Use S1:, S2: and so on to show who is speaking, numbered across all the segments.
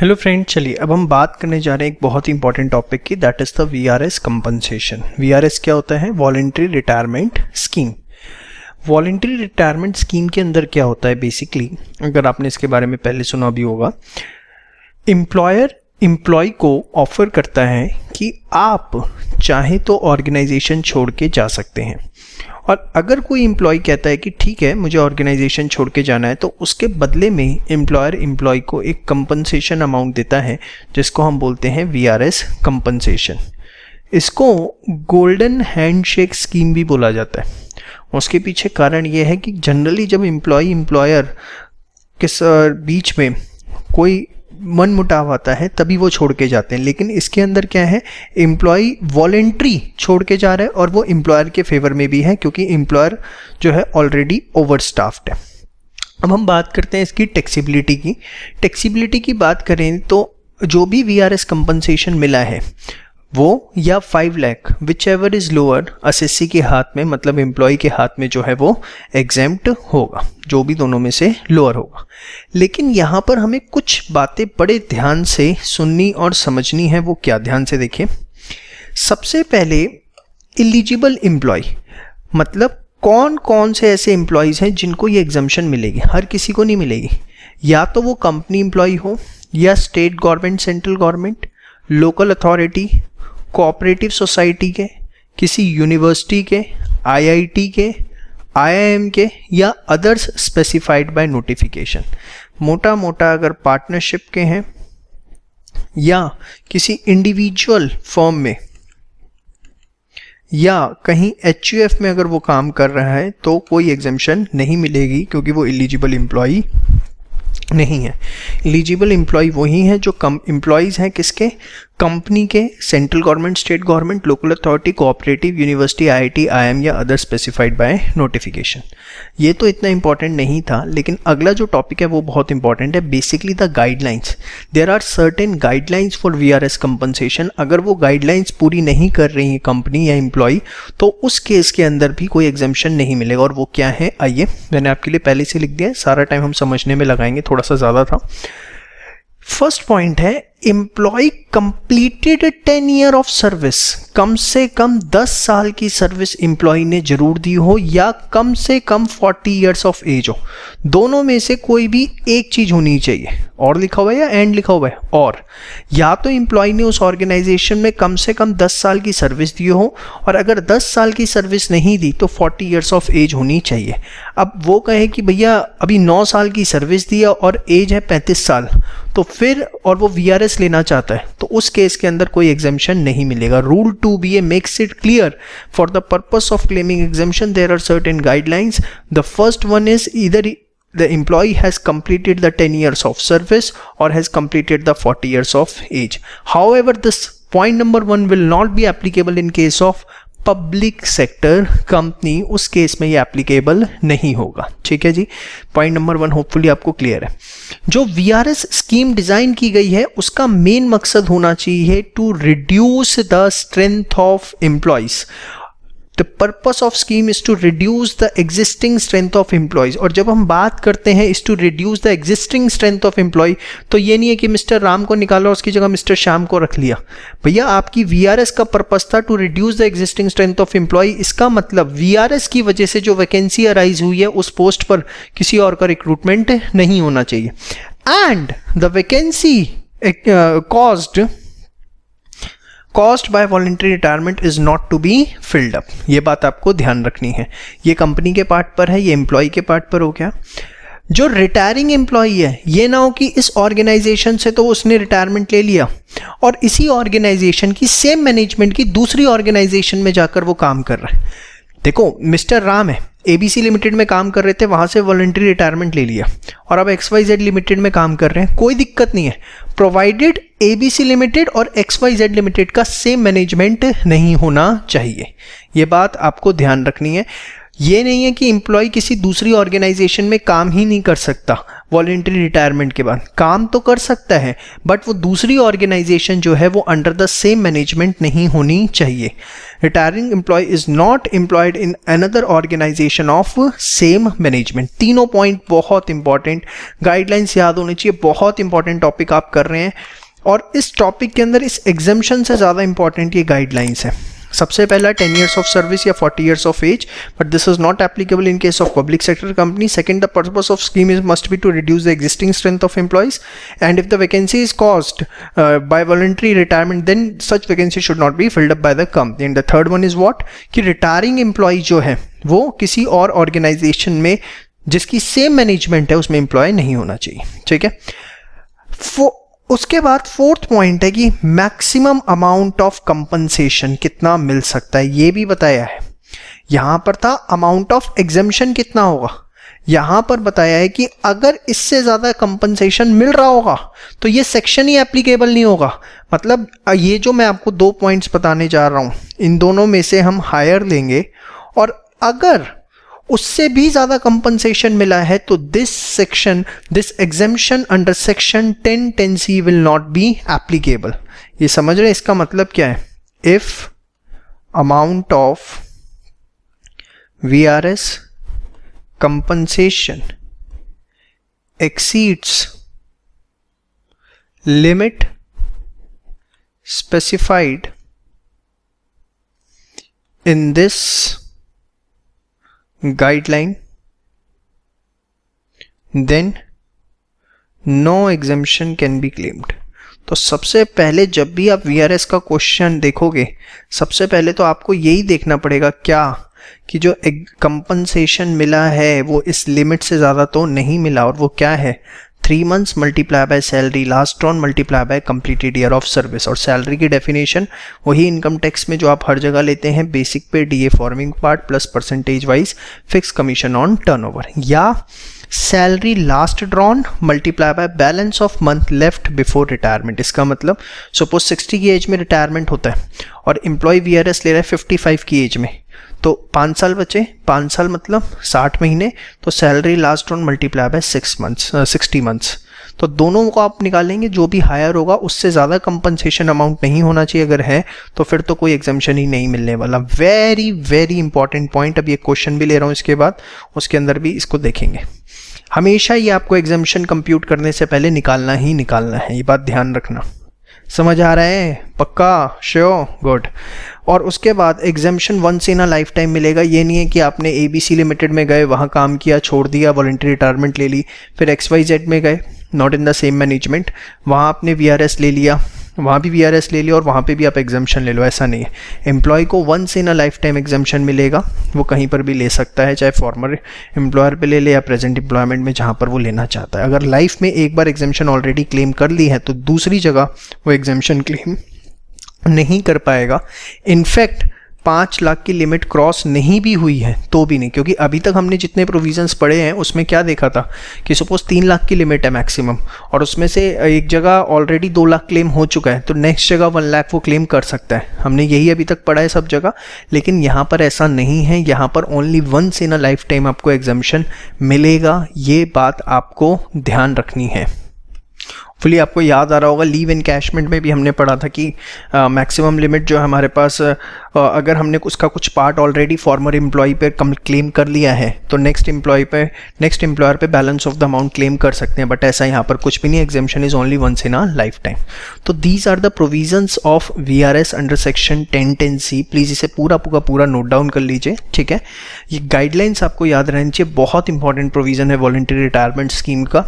S1: Hello friend, चलिए अब हम बात करने जा रहे हैं एक बहुत ही इंपॉर्टेंट टॉपिक की, that is the VRS compensation. VRS क्या होता है? Voluntary retirement scheme. Voluntary retirement scheme के अंदर क्या होता है बेसिकली, अगर आपने इसके बारे में पहले सुना भी होगा, एम्प्लॉयर एम्प्लॉय को ऑफर करता है कि आप चाहे तो ऑर्गेनाइजेशन छोड़ के जा सकते हैं, और अगर कोई एम्प्लॉय कहता है कि ठीक है मुझे ऑर्गेनाइजेशन छोड़ के जाना है, तो उसके बदले में एम्प्लॉयर एम्प्लॉय को एक कंपनसेशन अमाउंट देता है जिसको हम बोलते हैं वीआरएस कंपनसेशन। इसको गोल्डन हैंडशेक स्कीम भी बोला जाता है। उसके पीछे कारण ये है कि जनरली जब एम्प्लॉय एम्प्लॉयर के बीच में कोई मन मुटाव आता है तभी वो छोड़ के जाते हैं, लेकिन इसके अंदर क्या है, एम्प्लॉय वॉलेंट्री छोड़ के जा रहा है और वो एम्प्लॉयर के फेवर में भी है क्योंकि एम्प्लॉयर जो है ऑलरेडी ओवर स्टाफ्ड है। अब हम बात करते हैं इसकी टैक्सेबिलिटी की। टैक्सेबिलिटी की बात करें तो जो भी वीआरएस कंपनसेशन मिला है वो या 5 lakh whichever is lower assessee के हाथ में, मतलब एम्प्लॉय के हाथ में जो है वो एग्जेम्प्ट होगा, जो भी दोनों में से लोअर होगा। लेकिन यहाँ पर हमें कुछ बातें बड़े ध्यान से सुननी और समझनी है। वो क्या? ध्यान से देखिए। सबसे पहले एलिजिबल एम्प्लॉय, मतलब कौन कौन से ऐसे एम्प्लॉयज हैं जिनको ये एग्जम्पशन मिलेगी। हर किसी को नहीं मिलेगी। या तो वो कंपनी एम्प्लॉय हो, या state government, central government, local authority, cooperative society के, किसी यूनिवर्सिटी के, आईआईटी के, आईआईएम के, या अदर्स स्पेसिफाइड बाय नोटिफिकेशन। मोटा मोटा अगर पार्टनरशिप के हैं या किसी इंडिविजुअल फर्म में या कहीं एचयूएफ में अगर वो काम कर रहा है तो कोई एग्जम्पशन नहीं मिलेगी क्योंकि वो एलिजिबल एम्प्लॉई नहीं है। एलिजिबल एम्प्लॉय वही है जो एम्प्लॉयज़ हैं किसके? कंपनी के, central government, state government, local authority, cooperative, university, IIT, IIM या अदर स्पेसिफाइड बाय नोटिफिकेशन। ये तो इतना इंपॉर्टेंट नहीं था, लेकिन अगला जो टॉपिक है वो बहुत इंपॉर्टेंट है। Basically the guidelines. There are certain guidelines for VRS compensation. अगर वो गाइडलाइंस पूरी नहीं कर रही है कंपनी या एम्प्लॉय, तो उस केस के अंदर भी कोई एग्जम्पशन नहीं मिलेगा। और वो क्या है, आइए मैंने आपके लिए पहले से लिख दिया है, सारा टाइम हम समझने में लगाएंगे, थोड़ा सा ज़्यादा था। फर्स्ट पॉइंट है, employ completed 10 year of service. कम से कम 10 साल की सर्विस एम्प्लॉय ने जरूर दी हो, या कम से कम 40 ईयर्स ऑफ एज हो। दोनों में से कोई भी एक चीज होनी चाहिए। और लिखा हुआ है या एंड लिखा हुआ है? और। या तो एम्प्लॉय ने उस ऑर्गेनाइजेशन में कम से कम 10 साल की सर्विस दी हो, और अगर 10 साल की सर्विस नहीं दी तो 40 ईयर्स ऑफ एज होनी चाहिए। अब वो कहे कि भैया अभी 9 साल की सर्विस दी और एज है 35 साल, तो फिर और वो वीआरएस लेना चाहता है, तो उस केस के अंदर कोई एग्जम्पशन नहीं मिलेगा। Rule 2BA makes it clear, for the purpose of claiming exemption there are certain guidelines. The first one is either the employee has completed the 10 years of service or has completed the 40 years of age. However, this point number 1 will not be applicable in case of public sector company. उस case में ये applicable नहीं होगा। ठीक है जी, point number 1 hopefully आपको clear है। जो वीआरएस स्कीम डिजाइन की गई है उसका मेन मकसद होना चाहिए to reduce the strength of employees. The purpose of scheme is to reduce the existing strength of employees। और जब हम बात करते हैं is to reduce the existing strength of employee, तो ये नहीं है कि मिस्टर राम को निकाला और उसकी जगह मिस्टर श्याम को रख लिया। भैया आपकी वीआरएस का पर्पस था to reduce the existing strength of employee. इसका मतलब वीआरएस की वजह से जो वैकेंसी अराइज हुई है उस पोस्ट पर किसी और का रिक्रूटमेंट नहीं होना चाहिए। And the vacancy caused by voluntary retirement is not to be filled up. ये बात आपको ध्यान रखनी है। ये कंपनी के पार्ट पर है, ये एम्प्लॉय के पार्ट पर हो गया। जो रिटायरिंग एम्प्लॉय है, ये ना हो कि इस ऑर्गेनाइजेशन से तो उसने रिटायरमेंट ले लिया और इसी ऑर्गेनाइजेशन की सेम मैनेजमेंट की दूसरी ऑर्गेनाइजेशन में जाकर वो काम कर रहा है। देखो मिस्टर राम है, एबीसी लिमिटेड में काम कर रहे थे, वहां से वॉलंटरी रिटायरमेंट ले लिया और अब XYZ लिमिटेड में काम कर रहे हैं, कोई दिक्कत नहीं है, प्रोवाइडेड एबीसी लिमिटेड और XYZ लिमिटेड का सेम मैनेजमेंट नहीं होना चाहिए। ये बात आपको ध्यान रखनी है। ये नहीं है कि एम्प्लॉय किसी दूसरी ऑर्गेनाइजेशन में काम ही नहीं कर सकता, वॉलंटरी रिटायरमेंट के बाद काम तो कर सकता है, बट वो दूसरी ऑर्गेनाइजेशन जो है वो अंडर द सेम मैनेजमेंट नहीं होनी चाहिए। Retiring employee is not employed in another organisation of same management. तीनों पॉइंट बहुत इंपॉर्टेंट, गाइडलाइंस याद होनी चाहिए, बहुत इंपॉर्टेंट टॉपिक आप कर रहे हैं। और इस टॉपिक के अंदर इस एग्जाम्शन से ज़्यादा इंपॉर्टेंट ये गाइडलाइंस है। सबसे पहला 10 years of service या 40 years of age, but this is not applicable in case of public sector company. Second, the purpose of scheme must be to reduce the existing strength of employees, and if the vacancy is caused by voluntary retirement, then such vacancy should not be filled up by the company. And the third one is what, कि retiring employee जो है वो किसी और organization में जिसकी same management है उसमें employee नहीं होना चाहिए, ठीक है। उसके बाद फोर्थ पॉइंट है कि मैक्सिमम अमाउंट ऑफ कंपनसेशन कितना मिल सकता है, ये भी बताया है। यहां पर था अमाउंट ऑफ एग्जेम्पशन कितना होगा, यहां पर बताया है कि अगर इससे ज्यादा कंपनसेशन मिल रहा होगा तो ये सेक्शन ही एप्लीकेबल नहीं होगा। मतलब ये जो मैं आपको 2 पॉइंट्स बताने जा रहा हूं, इन दोनों में से हम हायर लेंगे, और अगर उससे भी ज्यादा कंपनसेशन मिला है तो this exemption under section 10(10)(c) will not be applicable. ये समझ रहे हैं इसका मतलब क्या है? If amount of VRS compensation exceeds limit specified in this guideline, then no exemption can be claimed. तो सबसे पहले जब भी आप VRS का क्वेश्चन देखोगे, सबसे पहले तो आपको यही देखना पड़ेगा क्या कि जो कंपनसेशन मिला है वो इस लिमिट से ज़्यादा तो नहीं मिला, और वो क्या है 3 months multiply by salary last on multiply by completed year of service. और सैलरी की डेफिनेशन वही इनकम टैक्स में जो आप हर जगह लेते हैं, basic pay, DA forming part plus percentage wise fix commission on turnover, या salary last drawn multiply by balance of month left before retirement. इसका मतलब सपोज 60 की एज में रिटायरमेंट होता है और एम्प्लॉय VRS ले रहा है 55 की एज में, तो 5 साल बचे, 5 साल मतलब 60 महीने, तो salary last on multiply by 60 months. तो दोनों को आप निकालेंगे, जो भी हायर होगा उससे ज़्यादा कंपनसेशन अमाउंट नहीं होना चाहिए, अगर है तो फिर तो कोई एग्जाम्पशन ही नहीं मिलने वाला। Very very important point. अब ये क्वेश्चन भी ले रहा हूँ इसके बाद, उसके अंदर भी इसको देखेंगे। हमेशा ये आपको एग्जाम्पशन कंप्यूट करने से पहले निकालना ही निकालना है, ये बात ध्यान रखना। समझ आ रहा है? पक्का? श्योर? गुड। और उसके बाद exemption once in a life time मिलेगा। ये नहीं है कि आपने ABC लिमिटेड में गए, वहाँ काम किया, छोड़ दिया, वॉलंटरी रिटायरमेंट ले ली, फिर XYZ में गए, not in the same management, वहाँ आपने VRS ले लिया, वहाँ भी VRS ले लिया और वहाँ पे भी आप एग्जाम्पशन ले लो, ऐसा नहीं है। एम्प्लॉय को once in a life time exemption मिलेगा, वो कहीं पर भी ले सकता है, चाहे फॉर्मर एम्प्लॉयर पे ले ले या प्रेजेंट एम्प्लॉयमेंट में जहाँ पर वो लेना चाहता है। अगर लाइफ में एक बार एग्जाम्पशन ऑलरेडी क्लेम कर ली है तो दूसरी जगह वो एग्जाम्पशन क्लेम नहीं कर पाएगा। इनफैक्ट 5 लाख की लिमिट क्रॉस नहीं भी हुई है तो भी नहीं, क्योंकि अभी तक हमने जितने प्रोविजंस पढ़े हैं उसमें क्या देखा था कि सपोज 3 लाख की लिमिट है मैक्सिमम, और उसमें से एक जगह ऑलरेडी 2 लाख क्लेम हो चुका है, तो नेक्स्ट जगह 1 लाख वो क्लेम कर सकता है। हमने यही अभी तक पढ़ा है सब जगह, लेकिन यहाँ पर ऐसा नहीं है। यहाँ पर only once in a life time आपको एग्जाम्पशन मिलेगा, ये बात आपको ध्यान रखनी है। फुली आपको याद आ रहा होगा, लीव एनकैशमेंट में भी हमने पढ़ा था कि मैक्सिमम लिमिट जो हमारे पास, अगर हमने उसका कुछ पार्ट ऑलरेडी फॉर्मर एम्प्लॉय पे क्लेम कर लिया है तो नेक्स्ट एम्प्लॉयर पे balance of the amount claim कर सकते हैं, बट ऐसा यहाँ पर कुछ भी नहीं। Exemption is only once in a life time. तो these are the provisions of VRS under section 10(10)(c). Please इसे पूरा नोट डाउन कर लीजिए, ठीक है। ये गाइडलाइंस आपको याद रहनी चाहिए, बहुत इंपॉर्टेंट प्रोविजन है वॉलंटरी रिटायरमेंट स्कीम का,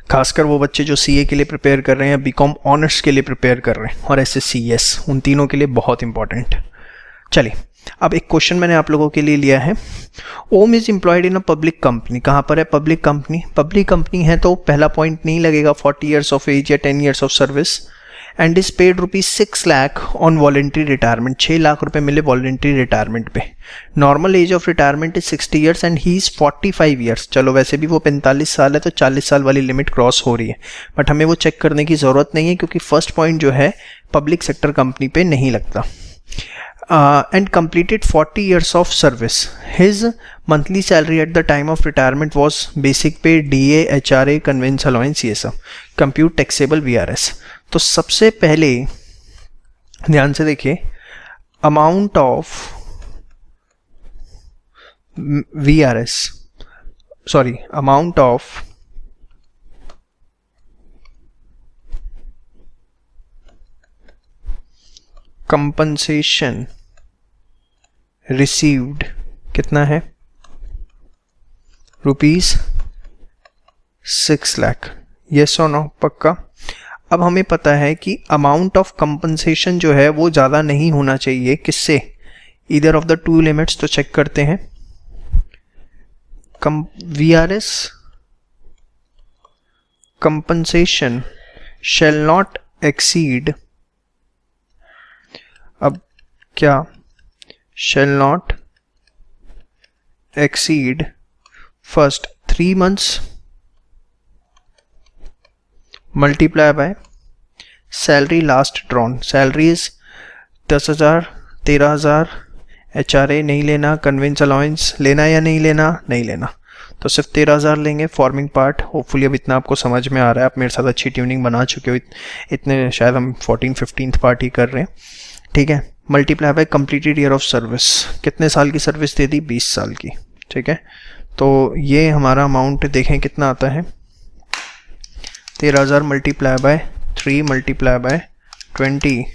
S1: खासकर वो बच्चे जो CA के लिए प्रिपेयर कर रहे हैं, BCom ऑनर्स के लिए प्रिपेयर कर रहे हैं, और SSCS, उन तीनों के लिए बहुत इंपॉर्टेंट। चलिए, अब एक क्वेश्चन मैंने आप लोगों के लिए लिया है। Om is employed in a public company. कहाँ पर है पब्लिक कंपनी? पब्लिक कंपनी है तो पहला पॉइंट नहीं लगेगा, 40 years ऑफ एज या 10 years of service, and is paid ₹6 lakh on voluntary retirement. 6 lakh रुपए मिले वॉलंटरी रिटायरमेंट पे। Normal age of retirement is 60 years and he is 45 years। चलो वैसे भी वो 45 साल है तो 40 साल वाली लिमिट क्रॉस हो रही है, बट हमें वो चेक करने की ज़रूरत नहीं है क्योंकि फर्स्ट पॉइंट जो है पब्लिक सेक्टर कंपनी पे नहीं लगता। and completed 40 years of service. His monthly salary at the time of retirement was basic pay, DA, HRA, conveyance allowance, ये सब. Compute taxable VRS. तो सबसे पहले ध्यान से देखिए, amount of VRS, sorry, amount of compensation received कितना है, ₹6 लाख. यस और नो, पक्का. अब हमें पता है कि अमाउंट ऑफ कंपनसेशन जो है वो ज़्यादा नहीं होना चाहिए. किससे? Either of the two limits. तो चेक करते हैं. VRS compensation shall not exceed, अब क्या, shall not exceed first 3 months multiply by salary last drawn. Salary is 10,000, 13,000. HRA नहीं लेना, कन्वेंस अलाउंस लेना या नहीं लेना? नहीं लेना. तो सिर्फ 13,000 लेंगे. फॉर्मिंग पार्ट होपफुली अब इतना आपको समझ में आ रहा है. आप मेरे साथ अच्छी ट्यूनिंग बना चुके हो. इतने शायद हम 14-15th पार्ट ही कर रहे हैं. ठीक है. Multiply by completed year of service. कितने साल की सर्विस दे दी? 20 साल की. ठीक है. तो ये हमारा अमाउंट देखें कितना आता है. 13,000 मल्टीप्लाई बाय 3 मल्टीप्लाई बाय 20,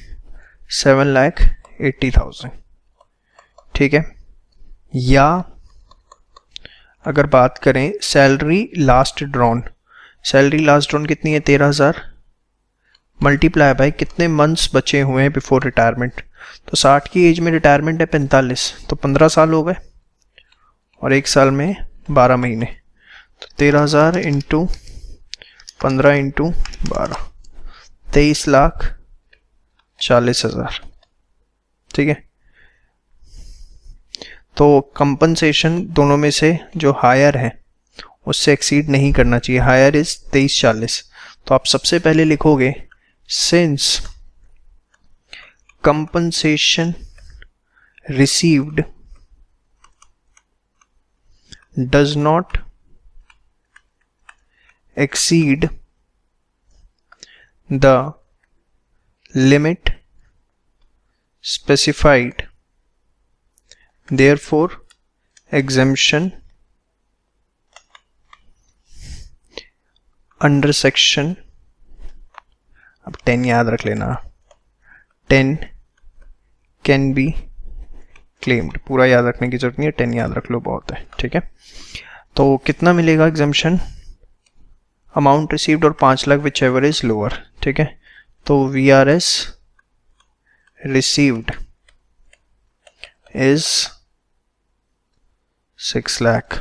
S1: 7,80,000. ठीक है. या अगर बात करें salary last drawn, salary last drawn कितनी है? 13,000 मल्टीप्लाई बाय कितने मंथ्स बचे हुए हैं बिफोर रिटायरमेंट. तो 60 की एज में रिटायरमेंट है 45, तो 15 साल हो गए और 1 साल में 12 महीने. तो 13,000 इंटू 15 इंटू 12, 23,40,000. ठीक है. तो कंपनसेशन दोनों में से जो हायर है उससे एक्सीड नहीं करना चाहिए. Higher is 23,40. तो आप सबसे पहले लिखोगे since compensation received does not exceed the limit specified, therefore exemption under section, अब 10 याद रख लेना, 10 कैन बी क्लेम्ड. पूरा याद रखने की जरूरत नहीं है, 10 याद रख लो, बहुत है. ठीक है. तो कितना मिलेगा एग्जम्पशन? अमाउंट रिसीव्ड और 5 lakh whichever is lower. ठीक है. तो VRS received is 6 lakh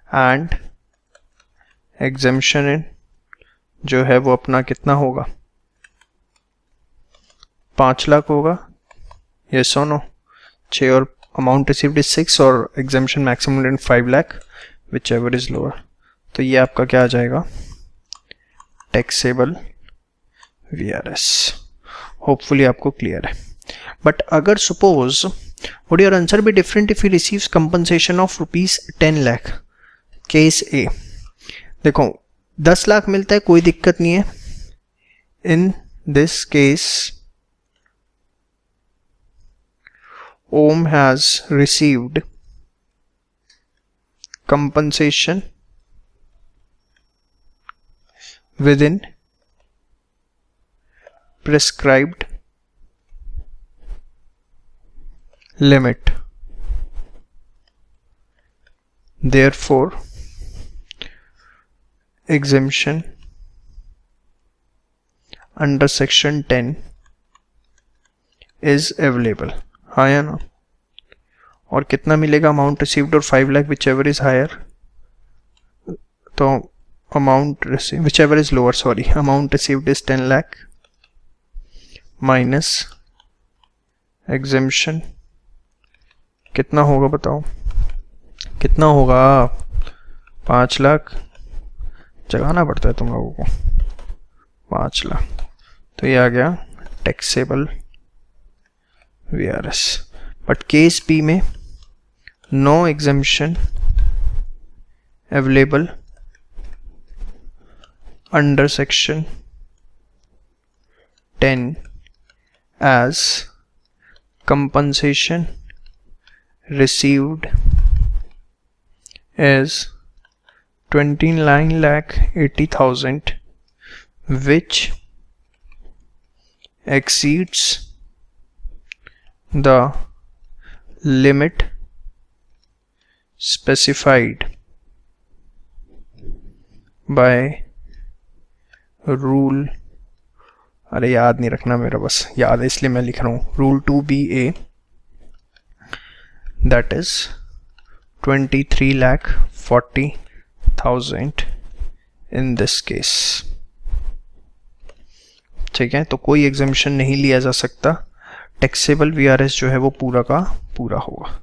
S1: and exemption in जो है वो अपना कितना होगा? 5 लाख होगा. यस और नो? 6 और अमाउंट रिसीव्ड इज 6 और exemption maximum 5 lakh whichever is lower. तो ये आपका क्या आ जाएगा? Taxable VRS. होपफुली आपको क्लियर है. बट अगर suppose would your answer be different if he receives compensation of ₹10 lakh? Case A. देखो 10 लाख मिलता है, कोई दिक्कत नहीं है. In this case Om has received compensation within prescribed limit. Therefore, exemption under section 10 is available. हाँ या ना? और कितना मिलेगा? अमाउंट रिसीव्ड और 5 lakh whichever is higher. तो amount receive whichever is lower, sorry, amount received is 10 lakh minus exemption कितना होगा बताओ? कितना होगा? 5 लाख. जगाना पड़ता है तुम लोगों को. 5 लाख. तो ये आ गया taxable VRS, but case B में no exemption available under section 10 as compensation received is 29,80,000 which exceeds the limit specified by rule, अरे याद नहीं रखना मेरा, बस याद है इसलिए मैं लिख रहा हूँ, rule 2BA, that is 23,40,000 in this case. ठीक है, तो कोई एग्जामिशन नहीं लिया जा सकता, टैक्सेबल VRS जो है वो पूरा का पूरा होगा।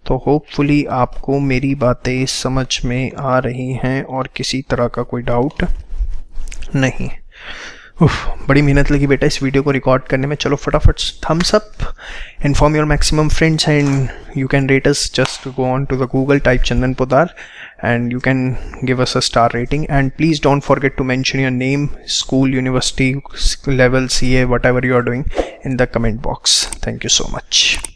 S1: तो होपफुली आपको मेरी बातें समझ में आ रही हैं और किसी तरह का कोई डाउट नहीं। बड़ी मेहनत लगी बेटा इस वीडियो को रिकॉर्ड करने में। चलो फटाफट thumbs up, inform your maximum friends and you can rate us, just go on to the Google, type Chandan Poddar and you can give us a star rating, and please don't forget to mention your name, school, university level, CA, whatever you are doing in the comment box. Thank you so much.